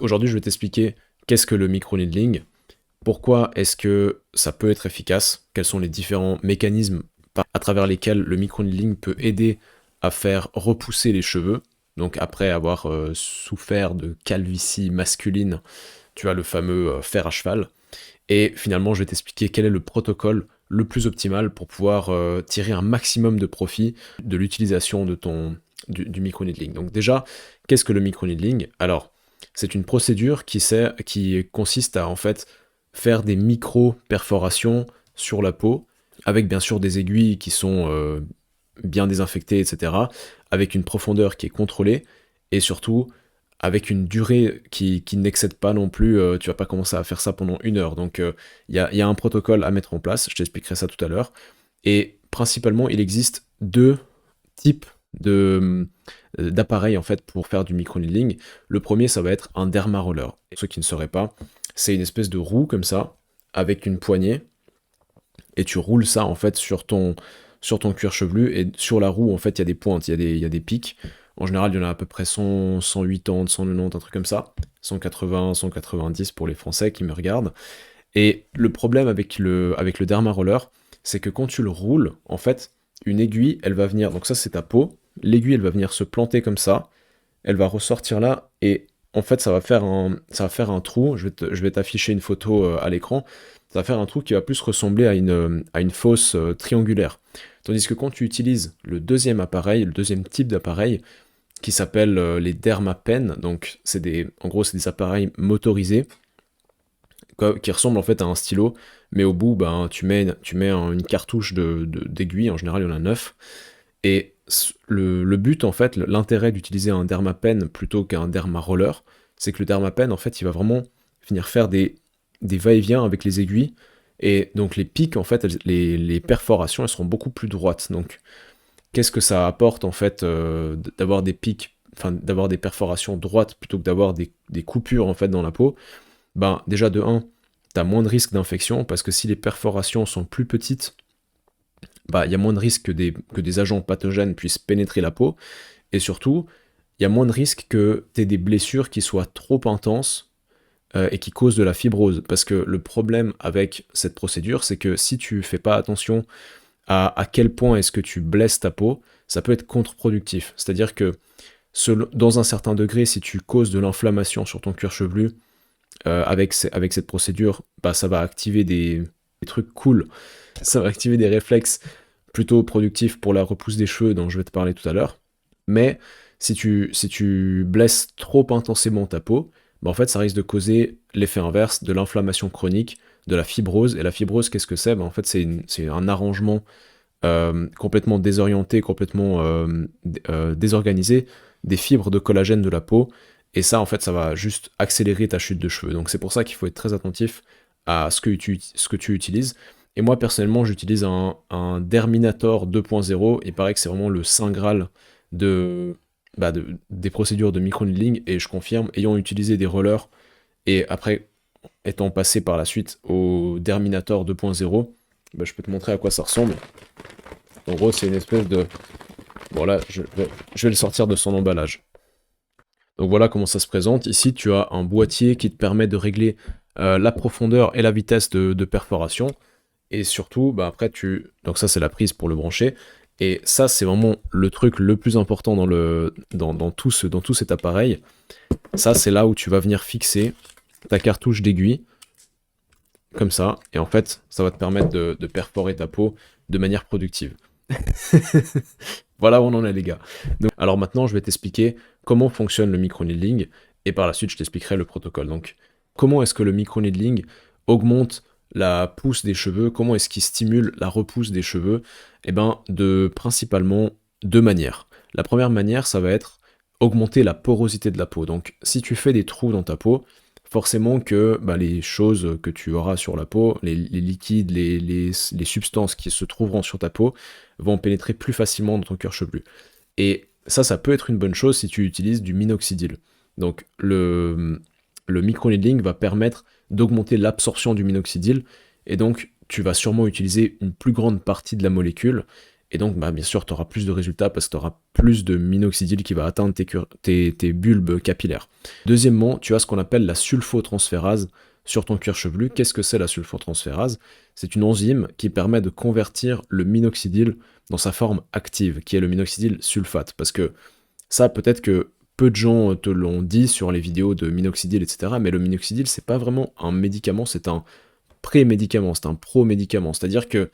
aujourd'hui, je vais t'expliquer qu'est-ce que le micro-needling, pourquoi est-ce que ça peut être efficace, quels sont les différents mécanismes à travers lesquels le micro-needling peut aider à faire repousser les cheveux. Donc après avoir souffert de calvitie masculine, tu as le fameux fer à cheval. Et finalement, je vais t'expliquer quel est le protocole le plus optimal pour pouvoir tirer un maximum de profit de l'utilisation de du micro-needling. Donc déjà, qu'est-ce que le micro-needling? Alors, c'est une procédure qui consiste à en fait faire des micro-perforations sur la peau, avec bien sûr des aiguilles qui sont bien désinfectées, etc., avec une profondeur qui est contrôlée, et surtout avec une durée qui n'excède pas non plus, tu vas pas commencer à faire ça pendant 1 heure. Donc il y a un protocole à mettre en place, je t'expliquerai ça tout à l'heure. Et principalement, il existe deux types d'appareils en fait pour faire du microneedling. Le premier, ça va être un derma roller. Et ceux qui ne sauraient pas, c'est une espèce de roue comme ça, avec une poignée, et tu roules ça en fait sur ton cuir chevelu, et sur la roue en fait il y a des pointes, il y a des pics. En général il y en a à peu près 100, 180, 190, un truc comme ça. 180, 190 pour les Français qui me regardent. Et le problème avec le derma roller, c'est que quand tu le roules, en fait, une aiguille, elle va venir, donc ça c'est ta peau, l'aiguille elle va venir se planter comme ça, elle va ressortir là, et en fait ça va faire un trou, je vais t'afficher une photo à l'écran, ça va faire un trou qui va plus ressembler à une fosse triangulaire. Tandis que quand tu utilises le deuxième appareil, le deuxième type d'appareil, qui s'appelle les Dermapen, donc en gros c'est des appareils motorisés, qui ressemblent en fait à un stylo, mais au bout, ben, tu mets une cartouche d'aiguille, en général il y en a 9, et le but, en fait, l'intérêt d'utiliser un dermapen plutôt qu'un derma roller, c'est que le dermapen, en fait, il va vraiment venir faire des va-et-vient avec les aiguilles, et donc les pics, en fait, les perforations, elles seront beaucoup plus droites. Donc, qu'est-ce que ça apporte, en fait, d'avoir des pics, enfin, d'avoir des perforations droites plutôt que d'avoir des coupures, en fait, dans la peau? Ben, déjà, de un, t'as moins de risque d'infection, parce que si les perforations sont plus petites, bah, il y a moins de risques que des agents pathogènes puissent pénétrer la peau, et surtout, il y a moins de risques que tu aies des blessures qui soient trop intenses et qui causent de la fibrose. Parce que le problème avec cette procédure, c'est que si tu fais pas attention à quel point est-ce que tu blesses ta peau, ça peut être contre-productif. C'est-à-dire que dans un certain degré, si tu causes de l'inflammation sur ton cuir chevelu, avec cette procédure, bah, ça va activer des trucs cool. Ça va activer des réflexes plutôt productifs pour la repousse des cheveux dont je vais te parler tout à l'heure. Mais si tu blesses trop intensément ta peau, bah en fait ça risque de causer l'effet inverse, de l'inflammation chronique, de la fibrose. Et la fibrose, qu'est-ce que c'est? Bah en fait c'est un arrangement complètement désorienté, complètement désorganisé des fibres de collagène de la peau. Et ça, en fait, ça va juste accélérer ta chute de cheveux. Donc c'est pour ça qu'il faut être très attentif à ce que tu utilises. Et moi, personnellement, j'utilise un Derminator 2.0. Il paraît que c'est vraiment le saint graal des procédures de microneedling. Et je confirme, ayant utilisé des rollers, et après étant passé par la suite au Derminator 2.0, bah, je peux te montrer à quoi ça ressemble. En gros, c'est une espèce de... Bon là, je vais le sortir de son emballage. Donc voilà comment ça se présente. Ici, tu as un boîtier qui te permet de régler la profondeur et la vitesse de perforation. Et surtout, bah après, donc ça, c'est la prise pour le brancher. Et ça, c'est vraiment le truc le plus important dans tout cet appareil. Ça, c'est là où tu vas venir fixer ta cartouche d'aiguille, comme ça. Et en fait, ça va te permettre de perforer ta peau de manière productive. Voilà où on en est, les gars. Donc, alors maintenant, je vais t'expliquer comment fonctionne le microneedling, et par la suite, je t'expliquerai le protocole. Donc, comment est-ce que le microneedling augmente la pousse des cheveux? Comment est-ce qu'il stimule la repousse des cheveux? Eh ben, principalement deux manières. La première manière, ça va être augmenter la porosité de la peau. Donc, si tu fais des trous dans ta peau, forcément que bah, les choses que tu auras sur la peau, les liquides, les substances qui se trouveront sur ta peau, vont pénétrer plus facilement dans ton cuir chevelu. Et ça peut être une bonne chose si tu utilises du minoxidil. Donc le microneedling va permettre d'augmenter l'absorption du minoxidil, et donc tu vas sûrement utiliser une plus grande partie de la molécule, Et donc, bah, bien sûr, tu auras plus de résultats parce que tu auras plus de minoxidil qui va atteindre tes bulbes capillaires. Deuxièmement, tu as ce qu'on appelle la sulfotransférase sur ton cuir chevelu. Qu'est-ce que c'est la sulfotransférase? C'est une enzyme qui permet de convertir le minoxidil dans sa forme active, qui est le minoxidil sulfate. Parce que ça, peut-être que peu de gens te l'ont dit sur les vidéos de minoxidil, etc. Mais le minoxidil, c'est pas vraiment un médicament, c'est un pré-médicament, c'est un pro-médicament. C'est-à-dire que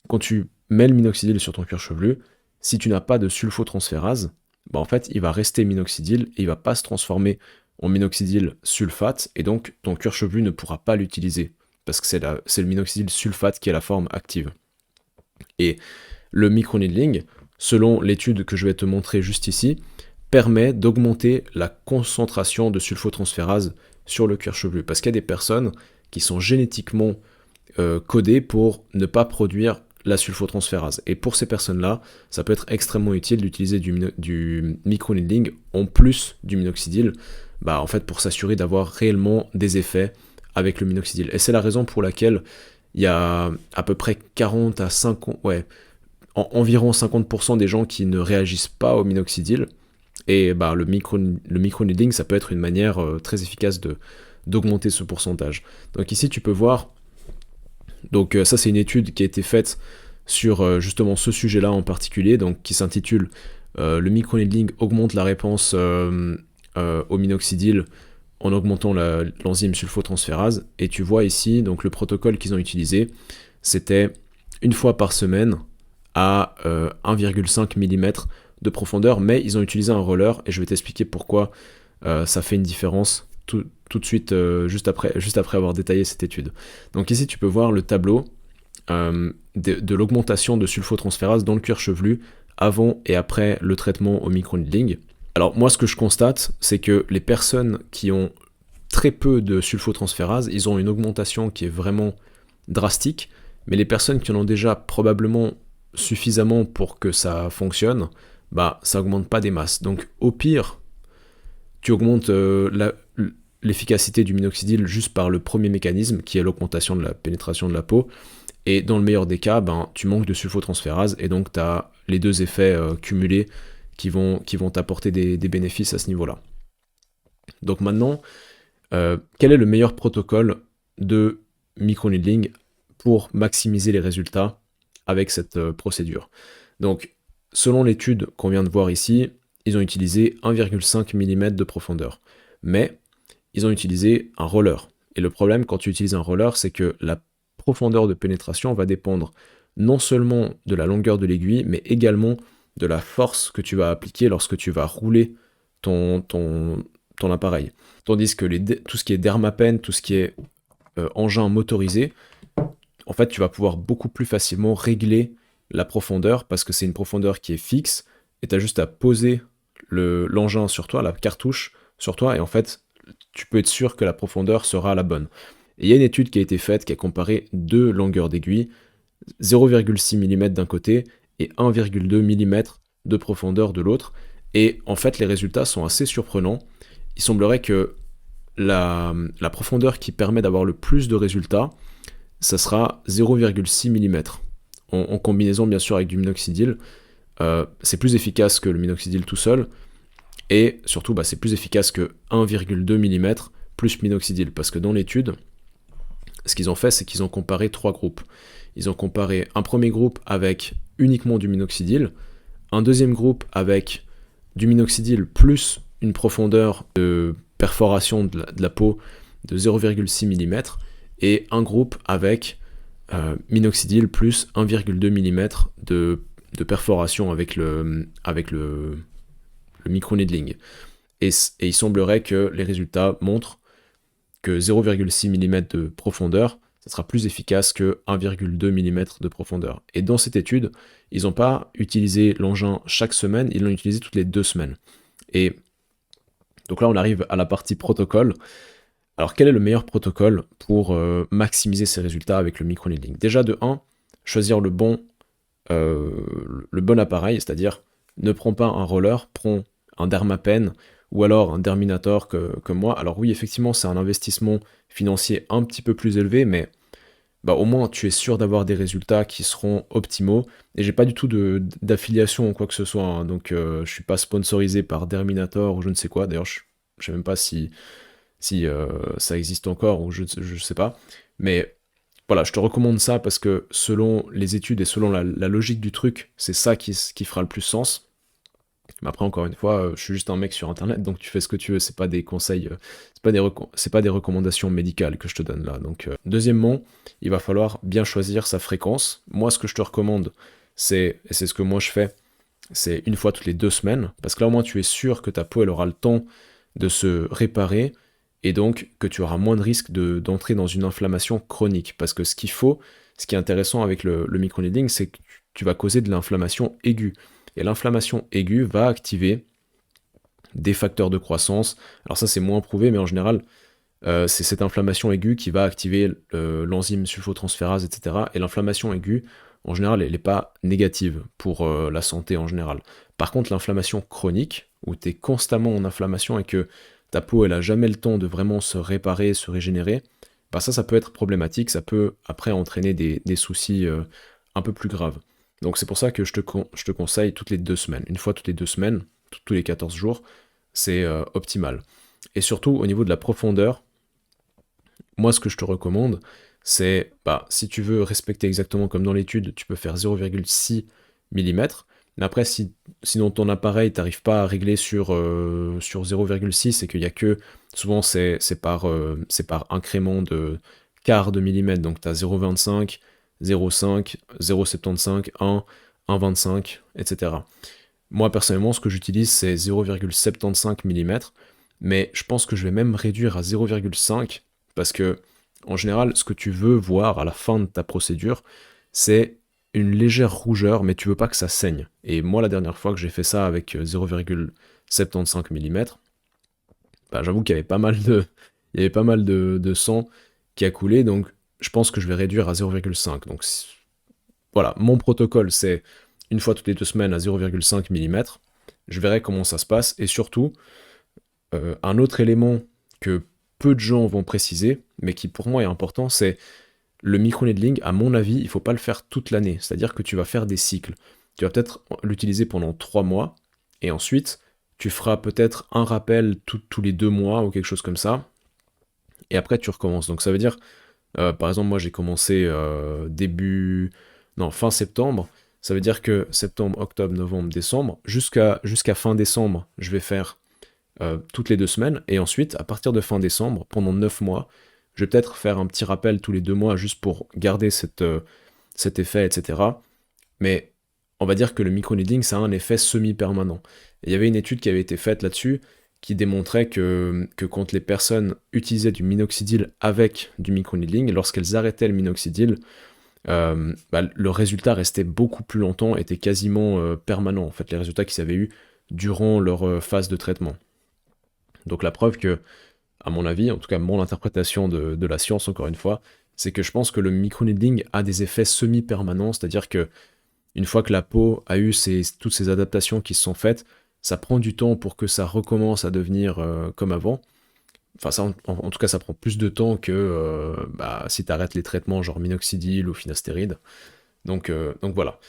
quand tu mets le minoxidil sur ton cuir chevelu, si tu n'as pas de sulfotransférase, bah en fait, il va rester minoxidil et il va pas se transformer en minoxidil sulfate, et donc ton cuir chevelu ne pourra pas l'utiliser, parce que c'est le minoxidil sulfate qui est la forme active. Et le microneedling, selon l'étude que je vais te montrer juste ici, permet d'augmenter la concentration de sulfotransférase sur le cuir chevelu, parce qu'il y a des personnes qui sont génétiquement codées pour ne pas produire la sulfotransférase. Et pour ces personnes-là, ça peut être extrêmement utile d'utiliser du microneedling en plus du minoxidil, bah, en fait, pour s'assurer d'avoir réellement des effets avec le minoxidil. Et c'est la raison pour laquelle il y a à peu près 40 à 50, environ 50% des gens qui ne réagissent pas au minoxidil. Et bah, le microneedling, ça peut être une manière très efficace d'augmenter ce pourcentage. Donc ici, tu peux voir, donc ça c'est une étude qui a été faite sur justement ce sujet-là en particulier, donc qui s'intitule le microneedling augmente la réponse au minoxidil en augmentant l'enzyme sulfotransférase. Et tu vois ici, donc le protocole qu'ils ont utilisé, c'était une fois par semaine à 1,5 mm de profondeur, mais ils ont utilisé un roller, et je vais t'expliquer pourquoi ça fait une différence tout de suite, juste après avoir détaillé cette étude. Donc ici, tu peux voir le tableau de l'augmentation de sulfotransférase dans le cuir chevelu avant et après le traitement au microneedling. Alors moi, ce que je constate, c'est que les personnes qui ont très peu de sulfotransférase, ils ont une augmentation qui est vraiment drastique, mais les personnes qui en ont déjà probablement suffisamment pour que ça fonctionne, bah ça augmente pas des masses. Donc au pire, tu augmentes l'efficacité du minoxidil juste par le premier mécanisme, qui est l'augmentation de la pénétration de la peau, et dans le meilleur des cas, ben, tu manques de sulfotransférase, et donc tu as les deux effets cumulés qui vont t'apporter des bénéfices à ce niveau-là. Donc maintenant, quel est le meilleur protocole de microneedling pour maximiser les résultats avec cette procédure? Donc, selon l'étude qu'on vient de voir ici, ils ont utilisé 1,5 mm de profondeur. Mais ils ont utilisé un roller. Et le problème quand tu utilises un roller, c'est que la profondeur de pénétration va dépendre non seulement de la longueur de l'aiguille, mais également de la force que tu vas appliquer lorsque tu vas rouler ton appareil. Tandis que tout ce qui est dermapen, tout ce qui est engin motorisé, en fait, tu vas pouvoir beaucoup plus facilement régler la profondeur parce que c'est une profondeur qui est fixe et tu as juste à poser l'engin sur toi, la cartouche sur toi, et en fait, tu peux être sûr que la profondeur sera la bonne. Et il y a une étude qui a été faite qui a comparé deux longueurs d'aiguille, 0,6 mm d'un côté et 1,2 mm de profondeur de l'autre, et en fait, les résultats sont assez surprenants. Il semblerait que la profondeur qui permet d'avoir le plus de résultats, ça sera 0,6 mm. En combinaison bien sûr avec du minoxidil, c'est plus efficace que le minoxidil tout seul, et surtout bah, c'est plus efficace que 1,2 mm plus minoxidil, parce que dans l'étude, ce qu'ils ont fait, c'est qu'ils ont comparé trois groupes. Ils ont comparé un premier groupe avec uniquement du minoxidil, un deuxième groupe avec du minoxidil plus une profondeur de perforation de la peau de 0,6 mm, et un groupe avec minoxidil plus 1,2 mm de perforation avec le microneedling. Et il semblerait que les résultats montrent que 0,6 mm de profondeur, ça sera plus efficace que 1,2 mm de profondeur. Et dans cette étude, ils n'ont pas utilisé l'engin chaque semaine, ils l'ont utilisé toutes les 2 semaines. Et donc là, on arrive à la partie protocole. Alors, quel est le meilleur protocole pour maximiser ces résultats avec le microneedling? Déjà, de 1, choisir le bon appareil, c'est-à-dire ne prends pas un roller, prends un dermapen ou alors un derminator comme moi. Alors oui, effectivement, c'est un investissement financier un petit peu plus élevé, mais bah au moins tu es sûr d'avoir des résultats qui seront optimaux. Et j'ai pas du tout d'affiliation ou quoi que ce soit, hein. Donc je suis pas sponsorisé par Derminator ou je ne sais quoi. D'ailleurs, je sais même pas si ça existe encore ou je sais pas. Mais voilà, je te recommande ça parce que selon les études et selon la logique du truc, c'est ça qui fera le plus sens. Mais après, encore une fois, je suis juste un mec sur internet, donc tu fais ce que tu veux, c'est pas des conseils, c'est pas des recommandations médicales que je te donne là. Donc, deuxièmement, il va falloir bien choisir sa fréquence. Moi, ce que je te recommande, et c'est ce que moi je fais, c'est une fois toutes les 2 semaines, parce que là au moins tu es sûr que ta peau elle aura le temps de se réparer, et donc que tu auras moins de risque d'entrer dans une inflammation chronique. Parce que ce qui est intéressant avec le microneedling, c'est que tu vas causer de l'inflammation aiguë. Et l'inflammation aiguë va activer des facteurs de croissance. Alors ça c'est moins prouvé, mais en général, c'est cette inflammation aiguë qui va activer l'enzyme sulfotransférase, etc. Et l'inflammation aiguë, en général, elle n'est pas négative pour la santé en général. Par contre, l'inflammation chronique, où tu es constamment en inflammation et que ta peau, elle a jamais le temps de vraiment se réparer, se régénérer, bah ça peut être problématique, ça peut après entraîner des soucis un peu plus graves. Donc c'est pour ça que je te conseille toutes les 2 semaines. Une fois toutes les 2 semaines, tous les 14 jours, c'est optimal. Et surtout, au niveau de la profondeur, moi, ce que je te recommande, c'est, bah, si tu veux respecter exactement comme dans l'étude, tu peux faire 0,6 mm. Mais après, si dans ton appareil, tu n'arrives pas à régler sur 0,6 et qu'il n'y a que, souvent c'est par incrément de quart de millimètre, donc tu as 0,25, 0,5, 0,75, 1, 1,25, etc. Moi, personnellement, ce que j'utilise, c'est 0,75 mm, mais je pense que je vais même réduire à 0,5 parce que, en général, ce que tu veux voir à la fin de ta procédure, c'est une légère rougeur, mais tu veux pas que ça saigne. Et moi, la dernière fois que j'ai fait ça avec 0,75 mm, bah, j'avoue qu'il y avait pas mal de sang qui a coulé, donc je pense que je vais réduire à 0,5. Donc voilà, mon protocole, c'est une fois toutes les 2 semaines à 0,5 mm. Je verrai comment ça se passe. Et surtout, un autre élément que peu de gens vont préciser, mais qui pour moi est important, c'est le microneedling, à mon avis, il ne faut pas le faire toute l'année. C'est-à-dire que tu vas faire des cycles. Tu vas peut-être l'utiliser pendant 3 mois, et ensuite, tu feras peut-être un rappel tous les 2 mois ou quelque chose comme ça, et après tu recommences. Donc ça veut dire, par exemple, moi j'ai commencé fin septembre. Ça veut dire que septembre, octobre, novembre, décembre, jusqu'à fin décembre, je vais faire toutes les 2 semaines. Et ensuite, à partir de fin décembre, pendant 9 mois, je vais peut-être faire un petit rappel tous les 2 mois juste pour garder cet effet, etc. Mais on va dire que le microneedling, ça a un effet semi-permanent. Et il y avait une étude qui avait été faite là-dessus qui démontrait que quand les personnes utilisaient du minoxidil avec du microneedling, lorsqu'elles arrêtaient le minoxidil, bah, le résultat restait beaucoup plus longtemps, était quasiment permanent, en fait, les résultats qu'ils avaient eus durant leur phase de traitement. Donc la preuve que, à mon avis, en tout cas mon interprétation de la science, encore une fois, c'est que je pense que le microneedling a des effets semi-permanents, c'est-à-dire que une fois que la peau a eu toutes ces adaptations qui se sont faites, ça prend du temps pour que ça recommence à devenir comme avant. Enfin, ça, en tout cas, ça prend plus de temps que bah, si tu arrêtes les traitements genre minoxidil ou finastéride. Donc voilà.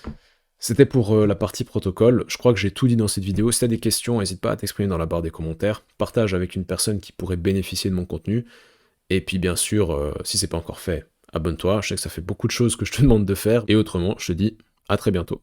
C'était pour la partie protocole. Je crois que j'ai tout dit dans cette vidéo. Si tu as des questions, n'hésite pas à t'exprimer dans la barre des commentaires. Partage avec une personne qui pourrait bénéficier de mon contenu. Et puis bien sûr, si c'est pas encore fait, abonne-toi. Je sais que ça fait beaucoup de choses que je te demande de faire. Et autrement, je te dis à très bientôt.